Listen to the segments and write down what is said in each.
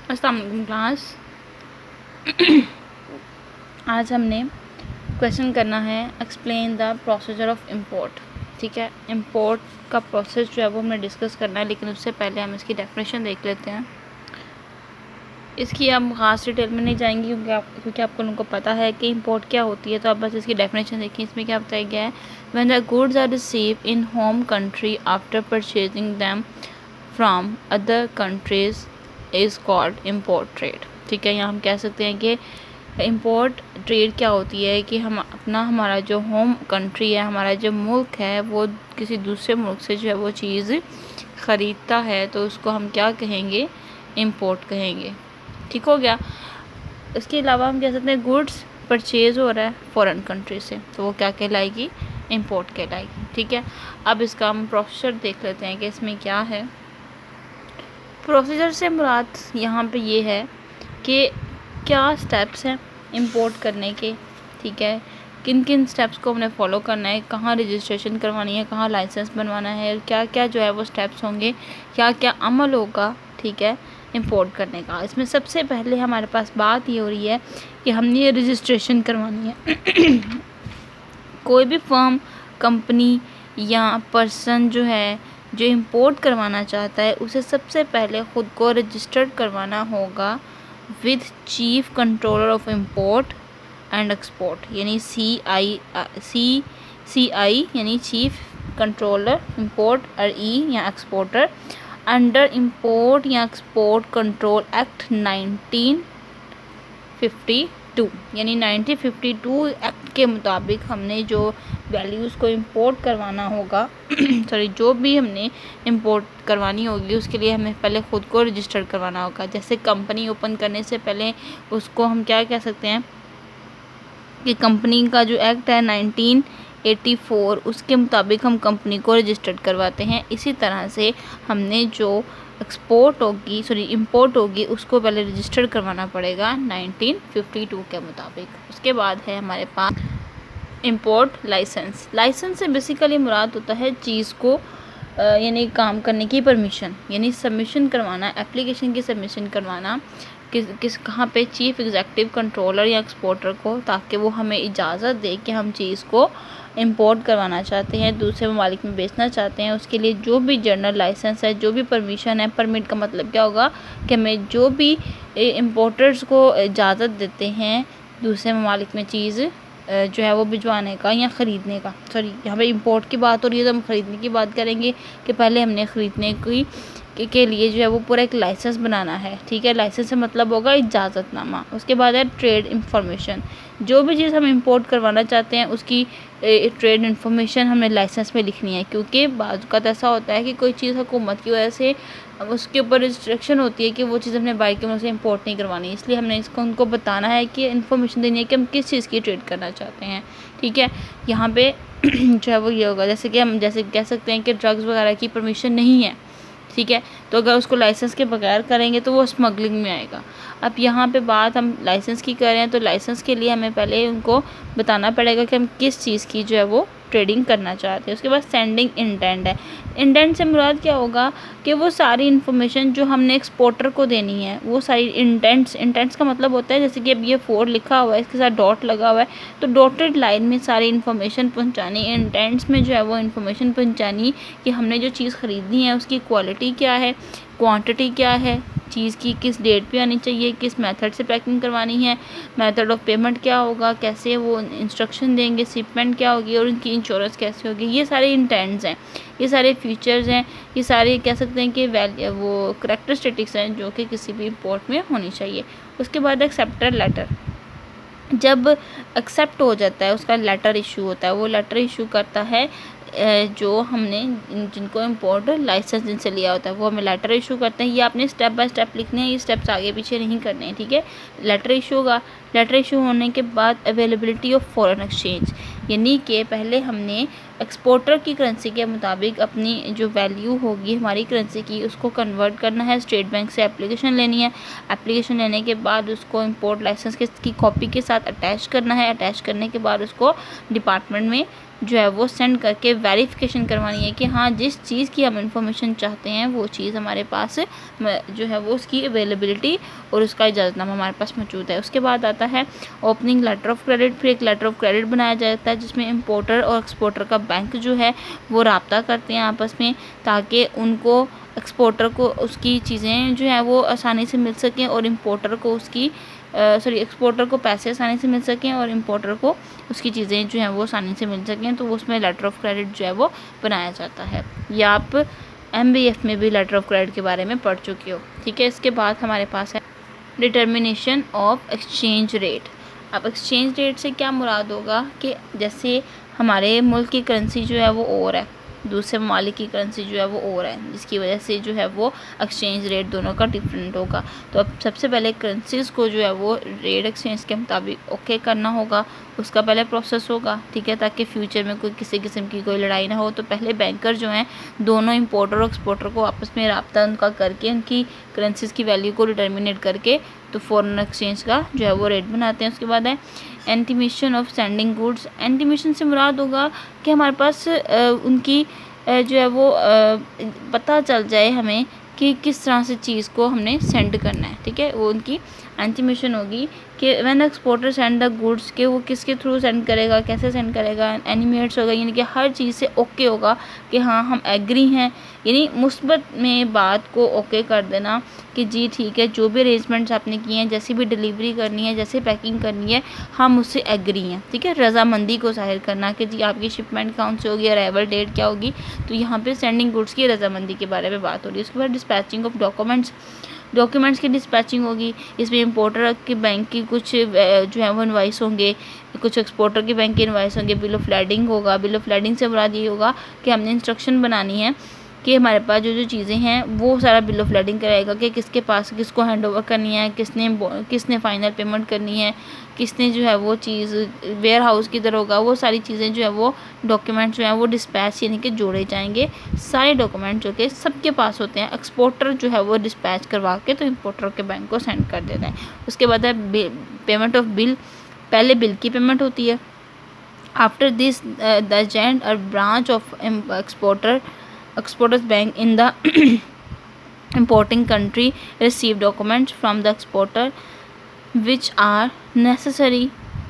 अस्सलाम वालेकुम क्लास। आज हमने क्वेश्चन करना है explain the procedure of import. ठीक है, इंपोर्ट का प्रोसेस जो है वो हमने डिस्कस करना है, लेकिन उससे पहले हम इसकी डेफिनेशन देख लेते हैं। इसकी हम ख़ास डिटेल में नहीं जाएंगे क्योंकि आपको लोगों को पता है कि इंपोर्ट क्या होती है, तो आप बस इसकी डेफिनेशन देखिए। इसमें क्या बताया गया है, when the goods are receive in home country after purchasing them from other countries is called import trade. ठीक है, यहाँ हम कह सकते हैं कि इम्पोर्ट ट्रेड क्या होती है कि हमारा जो होम कंट्री है, हमारा जो मुल्क है, वो किसी दूसरे मुल्क से जो है वो चीज़ ख़रीदता है, तो उसको हम क्या कहेंगे, इम्पोर्ट कहेंगे। ठीक हो गया। इसके अलावा हम कह सकते हैं गुड्स परचेज़ हो रहा है फॉरेन कंट्री से, तो वो क्या कहलाएगी, इम्पोर्ट कहलाएगी। ठीक है, अब इसका हम प्रोसीजर देख लेते हैं कि इसमें क्या है। प्रोसीजर से मुराद यहाँ पे ये है कि क्या स्टेप्स हैं इंपोर्ट करने के। ठीक है, किन किन स्टेप्स को हमने फॉलो करना है, कहाँ रजिस्ट्रेशन करवानी है, कहाँ लाइसेंस बनवाना है, क्या क्या जो है वो स्टेप्स होंगे, क्या क्या अमल होगा, ठीक है, इंपोर्ट करने का। इसमें सबसे पहले हमारे पास बात ये हो रही है कि हमने ये रजिस्ट्रेशन करवानी है। कोई भी फर्म, कंपनी या पर्सन जो है जो इंपोर्ट करवाना चाहता है, उसे सबसे पहले ख़ुद को रजिस्टर्ड करवाना होगा with chief controller of import and export, यानी CI यानी चीफ कंट्रोलर इंपोर्ट और ई या एक्सपोर्टर अंडर इंपोर्ट या एक्सपोर्ट कंट्रोल एक्ट 1952, यानी 1952 एक्ट के मुताबिक हमने जो वैल्यूज़ को इंपोर्ट करवाना होगा सॉरी जो भी हमने इंपोर्ट करवानी होगी, उसके लिए हमें पहले ख़ुद को रजिस्टर करवाना होगा। जैसे कंपनी ओपन करने से पहले उसको हम क्या कह सकते हैं कि कंपनी का जो एक्ट है 1984, उसके मुताबिक हम कंपनी को रजिस्टर्ड करवाते हैं। इसी तरह से हमने जो इंपोर्ट होगी उसको पहले रजिस्टर करवाना पड़ेगा 1952 के मुताबिक। उसके बाद है हमारे पास इंपोर्ट लाइसेंस। लाइसेंस से बेसिकली मुराद होता है चीज़ को यानी काम करने की परमिशन, यानी सबमिशन करवाना, एप्लीकेशन की सबमिशन करवाना कहाँ पे, चीफ एग्जीक्यूटिव कंट्रोलर या एक्सपोर्टर को, ताकि वो हमें इजाज़त दे कि हम चीज़ को इंपोर्ट करवाना चाहते हैं, दूसरे ममालिक में बेचना चाहते हैं। उसके लिए जो भी जनरल लाइसेंस है, जो भी परमिशन है, परमिट का मतलब क्या होगा कि हमें जो भी इंपोर्टर्स को इजाज़त देते हैं दूसरे ममालिक में चीज़ जो है वो भिजवाने का या ख़रीदने का। सॉरी, यहाँ पे इंपोर्ट की बात हो रही है तो हम ख़रीदने की बात करेंगे कि पहले हमने ख़रीदने के लिए जो है वो पूरा एक लाइसेंस बनाना है। ठीक है, लाइसेंस से मतलब होगा इजाज़तनामा। उसके बाद है ट्रेड इंफॉर्मेशन। जो भी चीज़ हम इंपोर्ट करवाना चाहते हैं उसकी ट्रेड इंफॉर्मेशन हमें लाइसेंस में लिखनी है, क्योंकि बाज़ का ऐसा होता है कि कोई चीज़ हुकूमत की वजह से उसके ऊपर रिस्ट्रिक्शन होती है कि वो चीज़ हमने बाहर के मुल्क से इंपोर्ट नहीं करवानी, इसलिए हमने इसको उनको बताना है कि इन्फॉर्मेशन देनी है कि हम किस चीज़ की ट्रेड करना चाहते हैं। ठीक है, यहाँ पे जो है वो ये होगा, जैसे कि हम जैसे कह सकते हैं कि ड्रग्स वगैरह की परमिशन नहीं है। ठीक है, तो अगर उसको लाइसेंस के बगैर करेंगे तो वो स्मगलिंग में आएगा। अब यहाँ पे बात हम लाइसेंस की कर रहे हैं, तो लाइसेंस के लिए हमें पहले उनको बताना पड़ेगा कि हम किस चीज़ की जो है वो ट्रेडिंग करना चाहते हैं। उसके बाद सेंडिंग इंटेंट है। इंटेंट से मुराद क्या होगा कि वो सारी इन्फॉर्मेशन जो हमने एक्सपोर्टर को देनी है, वो सारी इंटेंट्स का मतलब होता है, जैसे कि अब ये 4 लिखा हुआ है, इसके साथ डॉट लगा हुआ है, तो डॉटेड लाइन में सारी इन्फॉर्मेशन पहुंचानी। इंटेंट्स में जो है वो इन्फॉर्मेशन पहुंचानी कि हमने जो चीज़ ख़रीदनी है उसकी क्वालिटी क्या है, क्वांटिटी क्या है, चीज़ की किस डेट पे आनी चाहिए, किस मेथड से पैकिंग करवानी है, मेथड ऑफ पेमेंट क्या होगा, कैसे वो इंस्ट्रक्शन देंगे, शिपमेंट क्या होगी और उनकी इंश्योरेंस कैसे होगी। ये सारे इंटेंट्स हैं, ये सारे फीचर्स हैं, ये सारे कह सकते हैं कि वो करैक्टरिस्टिक्स हैं जो कि किसी भी इंपोर्ट में होनी चाहिए। उसके बाद एक्सेप्टर लेटर, जब एक्सेप्ट हो जाता है उसका लेटर इशू होता है, वो लेटर इशू करता है जो हमने जिनको इम्पोर्ट लाइसेंस जिनसे लिया होता है वो हमें लेटर इशू करते हैं। ये आपने स्टेप बाय स्टेप लिखने हैं, ये स्टेप्स आगे पीछे नहीं करने हैं। ठीक है, लेटर इशू होगा। लेटर इशू होने के बाद अवेलेबिलिटी ऑफ फॉरेन एक्सचेंज, यानी कि पहले हमने एक्सपोर्टर की करेंसी के मुताबिक अपनी जो वैल्यू होगी हमारी करेंसी की उसको कन्वर्ट करना है। स्टेट बैंक से एप्लीकेशन लेनी है, एप्लीकेशन लेने के बाद उसको इंपोर्ट लाइसेंस की कॉपी के साथ अटैच करना है। अटैच करने के बाद उसको डिपार्टमेंट में जो है वो सेंड करके वेरिफिकेशन करवानी है कि हाँ जिस चीज़ की हम इंफॉर्मेशन चाहते हैं वो चीज़ हमारे पास जो है वो उसकी अवेलेबिलिटी और उसका इजाज़तनामा हमारे पास मौजूद है। उसके बाद आता है ओपनिंग लेटर ऑफ क्रेडिट। फिर एक लेटर ऑफ क्रेडिट बनाया जाता है जिसमें इम्पोर्टर और एक्सपोर्टर का बैंक जो है वो रब्ता करते हैं आपस में, ताकि उनको एक्सपोर्टर को उसकी चीज़ें जो है वो आसानी से मिल सकें और इम्पोर्टर को उसकी एक्सपोर्टर को पैसे आसानी से मिल सकें और इम्पोर्टर को उसकी चीज़ें जो हैं वो आसानी से मिल सकें। तो उसमें लेटर ऑफ क्रेडिट जो है वो बनाया जाता है। या आप MBF में भी लेटर ऑफ क्रेडिट के बारे में पढ़ चुके हो, ठीक है। इसके बाद हमारे पास है डिटर्मिनेशन ऑफ एक्सचेंज रेट। अब एक्सचेंज रेट से क्या मुराद होगा कि जैसे हमारे मुल्क की करेंसी जो है वो और है, दूसरे ममालिक की करेंसी जो है वो और है, जिसकी वजह से जो है वो एक्सचेंज रेट दोनों का डिफरेंट होगा। तो अब सबसे पहले करेंसीज़ को जो है वो रेट एक्सचेंज के मुताबिक ओके करना होगा, उसका पहले प्रोसेस होगा, ठीक है, ताकि फ्यूचर में कोई किसी किस्म की कोई लड़ाई ना हो। तो पहले बैंकर जो हैं दोनों इम्पोर्टर और एक्सपोर्टर को आपस में रब्ता उनका करके उनकी करेंसीज़ की वैल्यू को डिटर्मिनेट करके तो फॉरेन एक्सचेंज का जो है वो रेट बनाते हैं। उसके बाद है एंटीमिशन ऑफ सेंडिंग गुड्स। एंटीमिशन से मुराद होगा कि हमारे पास उनकी जो है वो पता चल जाए हमें कि किस तरह से चीज़ को हमने सेंड करना है, ठीक है। वो उनकी एंटीमिशन होगी कि when exporter send the goods, के वो किसके थ्रू सेंड करेगा, कैसे सेंड करेगा। एनिमेट्स होगा यानी कि हर चीज़ से ओके होगा कि हाँ हम एग्री हैं, यानी मुस्बत में बात को ओके कर देना कि जी ठीक है, जो भी अरेंजमेंट्स आपने किए हैं, जैसी भी डिलीवरी करनी है, जैसे पैकिंग करनी है, हम उससे एग्री हैं, ठीक है। रज़ामंदी को ज़ाहिर करना कि जी आपकी शिपमेंट कौन सी होगी, अराइवल डेट क्या होगी। तो यहाँ पे सेंडिंग गुड्स की रज़ामंदी के बारे में बात हो रही है। उसके बाद डिस्पैचिंग ऑफ डॉक्यूमेंट्स की डिस्पैचिंग होगी। इसमें इंपोर्टर के बैंक की कुछ जो है वो इनवाइस होंगे, कुछ एक्सपोर्टर के बैंक के इनवाइस होंगे। बिल ऑफ लैडिंग होगा। बिल ऑफ लैडिंग से मुराद ये होगा कि हमने इंस्ट्रक्शन बनानी है कि हमारे पास जो जो चीज़ें हैं वो सारा बिल ऑफ लैडिंग कराएगा कि किसके पास किसको हैंड ओवर करनी है, किसने फ़ाइनल पेमेंट करनी है, किसने जो है वो चीज़ वेयर हाउस किधर होगा। वो सारी चीज़ें जो है वो डॉक्यूमेंट जो है वो डिस्पैच यानी कि जोड़े जाएंगे। सारे डॉक्यूमेंट जो कि सबके पास होते हैं, एक्सपोर्टर जो है वो डिस्पैच करवा के तो इम्पोर्टर के बैंक को सेंड कर देता है। उसके बाद है पेमेंट ऑफ बिल। पहले बिल की पेमेंट होती है। आफ्टर दिस द एजेंट और branch of exporters bank in the importing country receive documents from the exporter which are necessary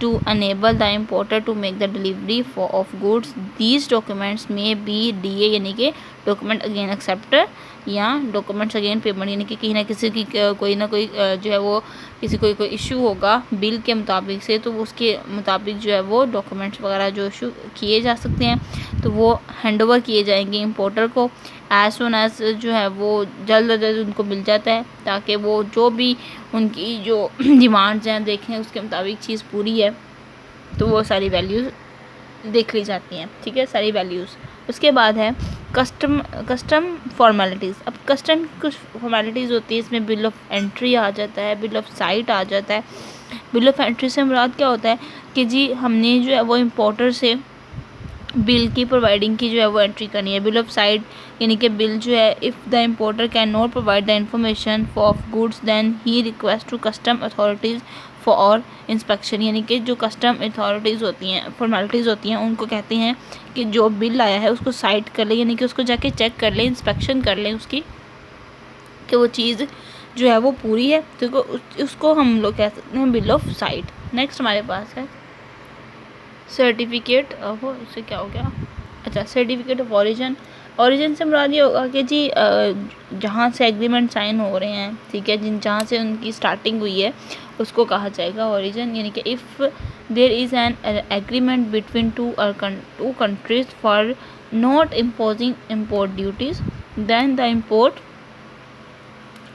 to enable the importer to make the delivery of goods. These documents may be DA यानी कि document again acceptor या documents again payment, यानी कि कहीं ना किसी की कोई ना कोई जो है वो किसी कोई इशू होगा बिल के मुताबिक से, तो उसके मुताबिक जो है वो डॉक्यूमेंट्स वगैरह जो इशू किए जा सकते हैं तो वो हैंड ओवर किए जाएंगे इंपोर्टर को एज सुन एज जो है वो जल्द अज जल्द उनको मिल जाता है, ताकि वो जो भी उनकी जो डिमांड्स हैं देखें उसके मुताबिक चीज़ पूरी है तो वो सारी वैल्यूज़ देख ली जाती हैं, ठीक है, सारी वैल्यूज़। उसके बाद है कस्टम फॉर्मेलिटीज़। अब कस्टम की कुछ फॉर्मेलिटीज़ होती है, इसमें बिल ऑफ एंट्री आ जाता है, बिल ऑफ साइट आ जाता है। बिल ऑफ एंट्री से मुराद क्या होता है कि जी हमने जो है वो इम्पोर्टर से बिल की प्रोवाइडिंग की जो है वो एंट्री करनी है। बिल ऑफ साइट यानी कि बिल जो है if the importer can not provide the information of goods then he request to custom authorities for inspection, यानी कि जो कस्टम अथॉरिटीज़ होती हैं, फॉर्मेलिटीज़ होती हैं, उनको कहते हैं कि जो बिल आया है उसको साइट कर ले, यानी कि उसको जाके चेक कर ले, इंस्पेक्शन कर लें उसकी कि वो चीज़ जो है वो पूरी है, तो उसको हम लोग कह सकते हैं बिल ऑफ साइट। नेक्स्ट हमारे पास है सर्टिफिकेट ऑफ, इससे क्या हो गया, अच्छा सर्टिफिकेट ऑफ ओरिजिन। ओरिजिन से मुराद ये होगा कि जी जहाँ से एग्रीमेंट साइन हो रहे हैं, ठीक है, जहाँ से उनकी स्टार्टिंग हुई है उसको कहा जाएगा ओरिजिन। यानी कि if there is an agreement between two countries for not imposing import duties then the import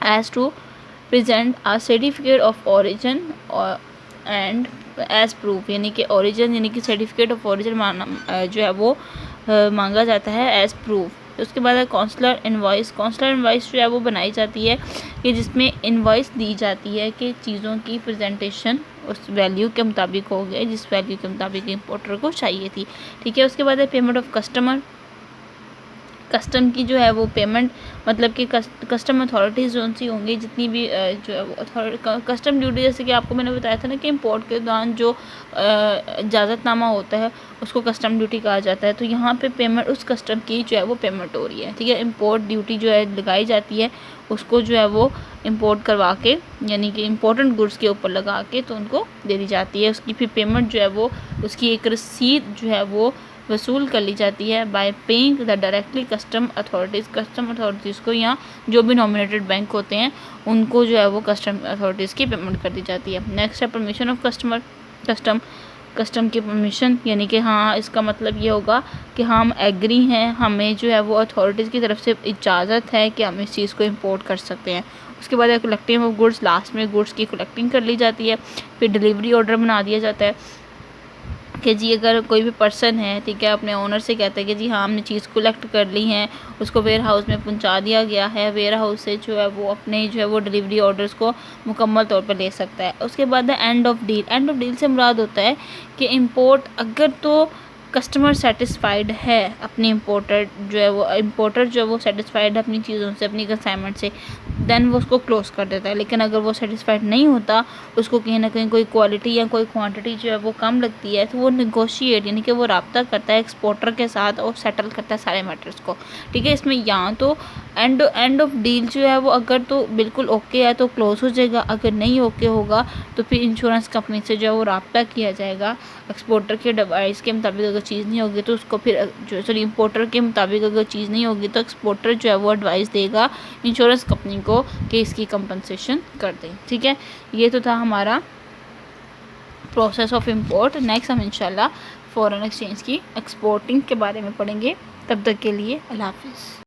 has to present a certificate of origin and as proof, यानी कि ओरिजिन यानी कि सर्टिफिकेट ऑफ ओरिजिन जो है वो मांगा जाता है एज प्रूफ। उसके बाद है कॉन्सुलर इनवॉइस। कॉन्सुलर इनवॉइस जो है वो बनाई जाती है कि जिसमें इनवॉइस दी जाती है कि चीज़ों की प्रेजेंटेशन उस वैल्यू के मुताबिक हो गए जिस वैल्यू के मुताबिक इम्पोर्टर को चाहिए थी, ठीक है। उसके बाद है पेमेंट ऑफ कस्टमर। कस्टम की जो है वो पेमेंट, मतलब कि कस्टम अथॉरिटीज़ जो सी होंगी, जितनी भी जो है वो कस्टम ड्यूटी, जैसे कि आपको मैंने बताया था ना कि इम्पोर्ट के दौरान जो इजाज़तनामा होता है उसको कस्टम ड्यूटी कहा जाता है। तो यहाँ पे पेमेंट उस कस्टम की जो है वो पेमेंट हो रही है, ठीक है। इम्पोर्ट ड्यूटी जो है लगाई जाती है, उसको जो है वो इम्पोर्ट करवा के, यानी कि इम्पोर्टेंट गुड्स के ऊपर लगा के तो उनको दे दी जाती है। उसकी फिर पेमेंट जो है वो, उसकी एक रसीद जो है वो वसूल कर ली जाती है bye paying the directly custom authorities को, या जो भी नॉमिनेटेड बैंक होते हैं उनको जो है वो कस्टम अथॉरिटीज़ की पेमेंट कर दी जाती है। नेक्स्ट है परमिशन ऑफ कस्टम की परमिशन, यानी कि हाँ, इसका मतलब ये होगा कि हम एग्री हैं, हमें जो है वो अथॉरिटीज़ की तरफ से इजाज़त है कि हम इस चीज़ को इंपोर्ट कर सकते हैं। उसके बाद कलेक्टिंग ऑफ गुड्स, लास्ट में गुड्स की कलेक्टिंग कर ली जाती है। फिर डिलीवरी ऑर्डर बना दिया जाता है कि जी अगर कोई भी पर्सन है, ठीक है, अपने ओनर से कहता है कि जी हाँ हमने चीज़ कलेक्ट कर ली है, उसको वेयर हाउस में पहुंचा दिया गया है, वेयर हाउस से जो है वो अपने जो है वो डिलीवरी ऑर्डर्स को मुकम्मल तौर पर ले सकता है। उसके बाद है end of deal. End of deal से मुराद होता है कि इम्पोर्ट अगर तो कस्टमर सेटिस्फाइड है, अपनी इम्पोर्टर जो है वो सेटिस्फाइड है अपनी चीज़ों से, अपनी असाइनमेंट से, देन वो उसको क्लोज़ कर देता है। लेकिन अगर वो सेटिस्फाइड नहीं होता, उसको कहीं ना कहीं कोई क्वालिटी या कोई क्वांटिटी जो है वो कम लगती है, तो वो निगोशिएट, यानी कि वो रब्ता करता है एक्सपोर्टर के साथ और सेटल करता है सारे मैटर्स को, ठीक है। इसमें यहाँ तो एंड ऑफ डील जो है वो अगर तो बिल्कुल ओके है तो क्लोज़ हो जाएगा, अगर नहीं ओके होगा तो फिर इंश्योरेंस कंपनी से जो है वो रब्ता किया जाएगा। एक्सपोर्टर के डिवाइस के मुताबिक अगर चीज़ नहीं होगी तो उसको फिर जो इम्पोर्टर के मुताबिक अगर चीज़ नहीं होगी तो एक्सपोर्टर जो है वो एडवाइस देगा इंश्योरेंस कंपनी को कि इसकी कंपनसेशन कर दें, ठीक है। ये तो था हमारा प्रोसेस ऑफ इम्पोर्ट। नेक्स्ट हम इंशाल्लाह फॉरेन एक्सचेंज की एक्सपोर्टिंग के बारे में पढ़ेंगे। तब तक के लिए अल्लाह हाफिज़।